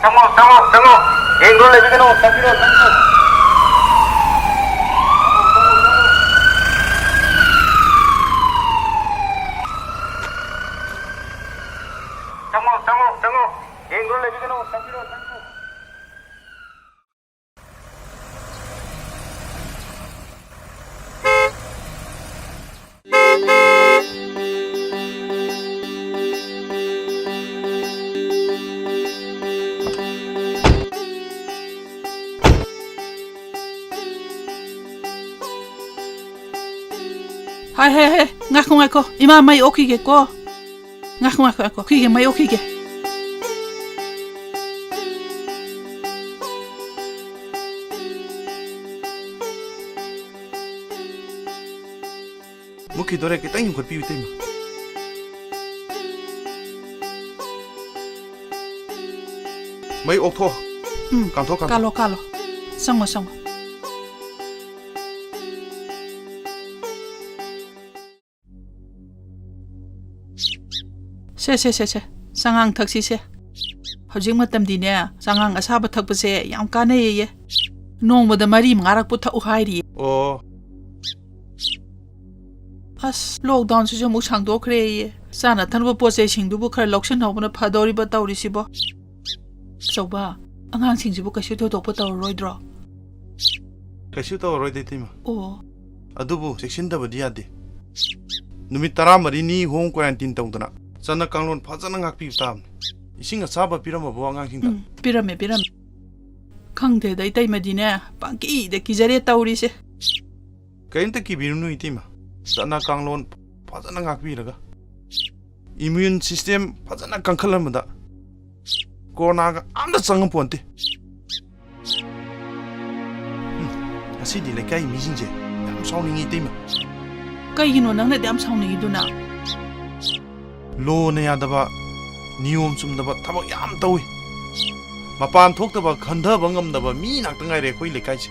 Tunggu. Yang dulu lagi kena, sakit. Tunggu. Yang dulu lagi kena, sakit. Hai, ngaku, ima mai oki ke ko. Ngaku, kige mai oki ke. Muki dore kita ingin kopi itu mah. Mai okto. Kanto. Kalo. Sango. Se. Sangang taksi se. Hojing matam dine. Sangang asaba thakpa se yam kane ye. Nongmada mari mangarak pu thau hairi. Oh. As lockdown su mu sangdokre ye. Sana thanba poche singdubu khara loksan hobna phadori ba tawri sibo. Soba angang singjibu kasu thotokpa tawroidro. Kasu tawroide tima. Oh. Adubu section da badi ade. Numit 10 ni home quarantine tawdana. Sana kanglon phajana ngakpi tam. Ising asaba pirama bo angang singda. Pirame. Khangde dai tai madine pangki de kijare tawri se. Kainta ki birunu itima. Sana kanglon phajana ngakpi raga. Immune system phajana kangkhalamada. Corona ga amda changam ponte. Asidi le kai misingje. Yam sawningi itima. Kaigino nangna dam sawningi duna. Lo ne yadaba niyom sumdaba thabak yam tawi mapan thoktaba khandaba ngamdaba mi nakta ngai re khoi lekai che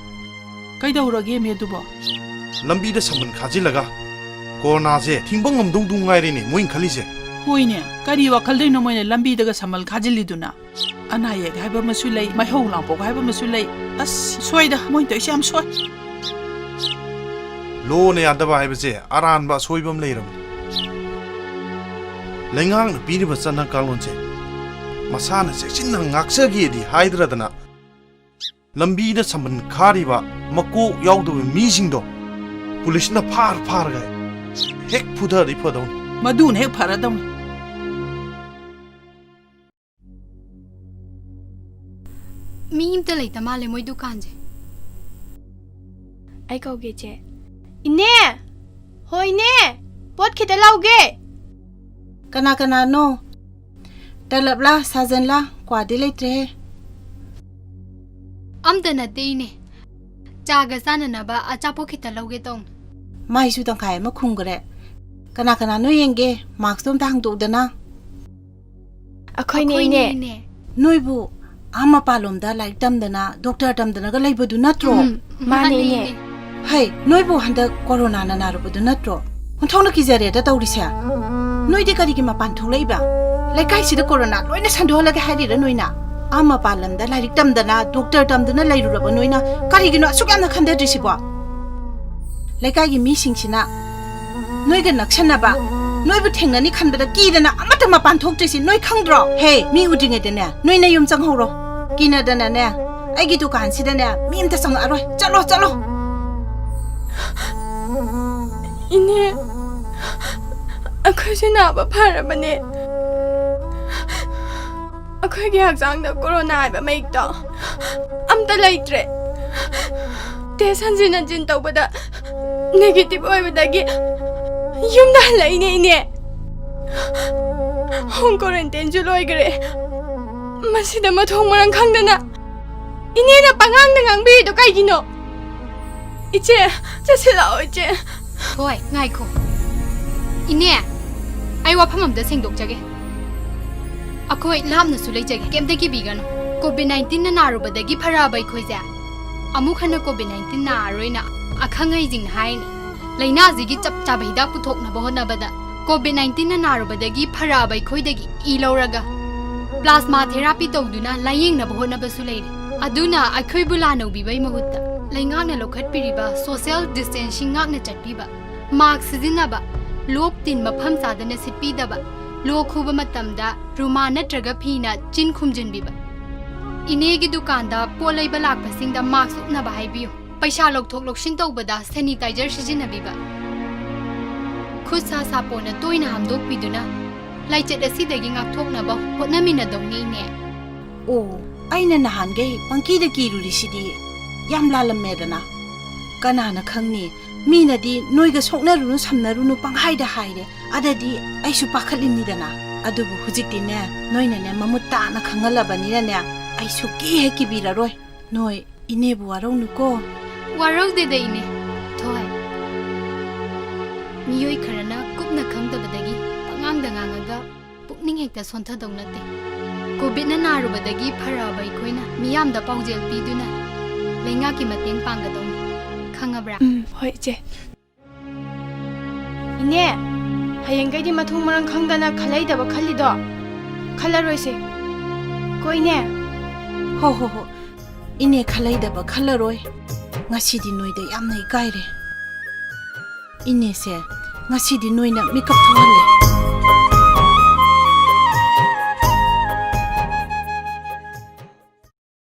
Kaidawrage me dubo lambi da saman khajilaga corona je thingbang ngamdung dung ngai re ne moin khali je hoine kari wakhal dei no moine lambi daga samal khajili duna anaye gaiba masulai mai ho lampo gaiba masulai as soida moin to isam soi lo ne yadaba haiba je aran ba soibam leiram lengang piri basana kalonche masana section ngaksagi di haidradana lambi da saman khariba mako yaudu misingdo police na phar ga hek phudha ri phadon madun hek pharadam mi imta leita male moi dukan je ai kauge che ine hoine pot khita lauge Kana no talabla sajanla kwadi leitre amta na teine chaga sanana ba achapo khita lauge tong mai su tang khai ma khungre kana no yenge marks tom tang do dana akhoi ne noibu ama palom da like tam dana doctor tam dana ga leibodu natro mane ne hai noibu handa corona na naru bodu natro onthona ki jare da tawrisa Noidi kari ki mapan thulaiba lekai sida corona loina sandhola ga hari ra noina ama palam da lairik tam dana doctor tam dana lairu ra noina kari gino asukam na khande drisibo lekai gi mi singsina noiga naksana ba noibu thengnani khanbada ki dana amata mapan thoktrisi noi khangdro he mi udinge dana noina yum changhoro kina dana ne ai gi dukan sida ne mi imta sang aroi chalo ine akhoi se na ba phara bane akhoi gi hakjang da corona ba mai to amta laitre te sanjina jin tawbada negative oi badagi yumda laine ine home quarantine ju loi gre masida ma thong marang khangdana ine na pangang na ngang bi do kai gino iche chasila oche hoi ngai ko ine ai wa phamam da sengdok jage akoi lamna su lei jage kemte ki bigano covid-19 na naru badagi phara bai khoija amu khana covid-19 na roina akhangai jing haini laina jigi chap cha baida puthok na bahona bada covid-19 na naru badagi phara bai khoidagi I loraga plasma therapy ꯇꯧꯗꯨꯅ ꯂꯥꯌꯦꯡꯅꯕ ꯍꯣꯠꯅꯕꯁꯨ ꯂꯩꯔꯤ ꯑꯗꯨꯅ ꯑꯩꯈꯣꯏꯕꯨ ꯂꯥꯟꯅꯧꯕꯤꯕꯩ ꯃꯍꯨꯠꯇ ꯂꯩꯉꯥꯛꯅ ꯂꯧꯈꯠꯄꯤꯔꯤꯕ social distancing ꯉꯥꯛꯅ ꯆꯠꯄꯤꯕ ꯃꯥꯛꯁ ꯁꯤꯖꯤꯟꯅꯕ ꯂꯣꯛ ꯇꯤꯟ ꯃꯐꯝ ꯆꯥꯗꯅ ꯁꯤꯠꯄꯤꯗꯕ ꯂꯣꯛ ꯈꯨꯕ ꯃꯇꯝꯗ ꯔꯨꯃꯥ ꯅꯠꯇ꯭ꯔꯒ ꯐꯤꯅ ꯆꯤꯟ ꯈꯨꯝꯖꯤꯟꯕꯤꯕ ꯏꯅꯦꯒꯤ ꯗꯨꯀꯥꯟꯗ ꯄꯣꯠ ꯂꯩꯕ ꯂꯥꯛꯄꯁꯤꯡꯗ ꯃꯥꯛꯁ ꯎꯞꯅꯕ ꯍꯥꯏꯕꯤꯌꯨ ꯄꯩꯁꯥ ꯂꯧꯊꯣꯛ ꯂꯧꯁꯤꯟ ꯇꯧꯕꯗ ꯁꯦꯅꯤꯇꯥꯏꯖꯔ ꯁꯤꯖꯤꯟꯅꯕꯤꯕ ꯈꯨꯠ ꯁꯥ ꯁꯥꯄꯣꯟꯅ ꯇꯣꯏꯅ ꯍꯥꯝꯗꯣꯛꯄꯤꯗꯨꯅ ꯂꯥꯏꯆꯠ ꯑꯁꯤꯗꯒꯤ ꯉꯥꯛꯊꯣꯛꯅꯕ ꯍꯣꯠꯅꯃꯤꯟꯅꯗꯧꯅꯤ ꯏꯅꯦ ꯑꯣ ꯑꯩꯅ ꯅꯍꯥꯟꯒꯩ ꯄꯪꯀꯤꯗ ꯀꯤꯔꯨꯔꯤꯁꯤꯗꯤ ꯌꯥꯝ ꯂꯥꯜꯂꯝꯃꯦꯗꯅ ꯀꯅꯥꯅ ꯈꯪꯅꯤ ꯃꯤꯅꯗꯤ ꯅꯣꯏꯒ ꯁꯣꯛꯅꯔꯨꯅꯨ ꯁꯝꯅꯔꯨꯅꯨ ꯄꯪꯍꯥꯏꯗ ꯍꯥꯏꯔꯦ ꯑꯗꯗꯤ ꯑꯩꯁꯨ ꯄꯥꯈꯠꯂꯤꯅꯤꯗꯅ ꯑꯗꯨꯕꯨ ꯍꯧꯖꯤꯛꯇꯤꯅꯦ ꯅꯣꯏꯅꯅꯦ ꯃꯃꯨꯠ ꯇꯥꯅ ꯈꯪꯍꯜꯂꯕꯅꯤꯅꯅꯦ ꯑꯩꯁꯨ ꯀꯤꯍꯦꯛ ꯀꯤꯕꯤꯔꯔꯣꯏ ꯅꯣꯏ ꯏꯅꯦꯕꯨ ꯋꯥꯔꯧꯅꯨꯀꯣ ꯋꯥꯔꯧꯗꯦꯗ ꯏꯅꯦ ꯊꯣꯏ ꯃꯤꯑꯣꯏ ꯈꯔꯅ ꯀꯨꯞꯅ ꯈꯪꯗꯕꯗꯒꯤ ꯄꯉꯥꯡꯗ ꯉꯥꯡꯉꯒ ꯄꯨꯛꯅꯤꯡ ꯍꯦꯛꯇ ꯁꯣꯟꯊꯗꯧ ꯅꯠꯇꯦ ꯀꯣꯚꯤꯗꯅ ꯅꯥꯔꯨꯕꯗꯒꯤ ꯐꯔꯛꯑꯕ ꯑꯩꯈꯣꯏꯅ ꯃꯤꯌꯥꯝꯗ ꯄꯥꯎꯖꯦꯜ ꯄꯤꯗꯨꯅ ꯂꯩꯉꯥꯛꯀꯤ ꯃꯇꯦꯡ ꯄꯥꯡꯒꯗꯧꯅꯤ ꯈꯪꯉꯕ꯭ꯔꯥ ꯍꯣꯏ ꯏꯆꯦ ꯏꯅꯦ ꯍꯌꯦꯡꯒꯩꯗꯤ ꯃꯊꯣꯡ ꯃꯔꯝ ꯈꯪꯗꯅ ꯈꯜꯂꯩꯗꯕ ꯈꯜꯂꯤꯗꯣ ꯈꯜꯂꯔꯣꯏꯁꯦ ꯀꯣ ꯏꯅꯦ ꯍꯣ ꯍꯣ ꯍꯣ ꯏꯅꯦ ꯈꯜꯂꯩꯗꯕ ꯈꯜꯂꯔꯣꯏ ꯉꯁꯤꯗꯤ ꯅꯣꯏꯗ ꯌꯥꯝꯅ ꯏꯀꯥꯏꯔꯦ ꯏꯅꯦꯁꯦ ꯉꯁꯤꯗꯤ ꯅꯣꯏꯅ ꯃꯤꯀꯞ ꯊꯣꯛꯍꯜꯂꯦ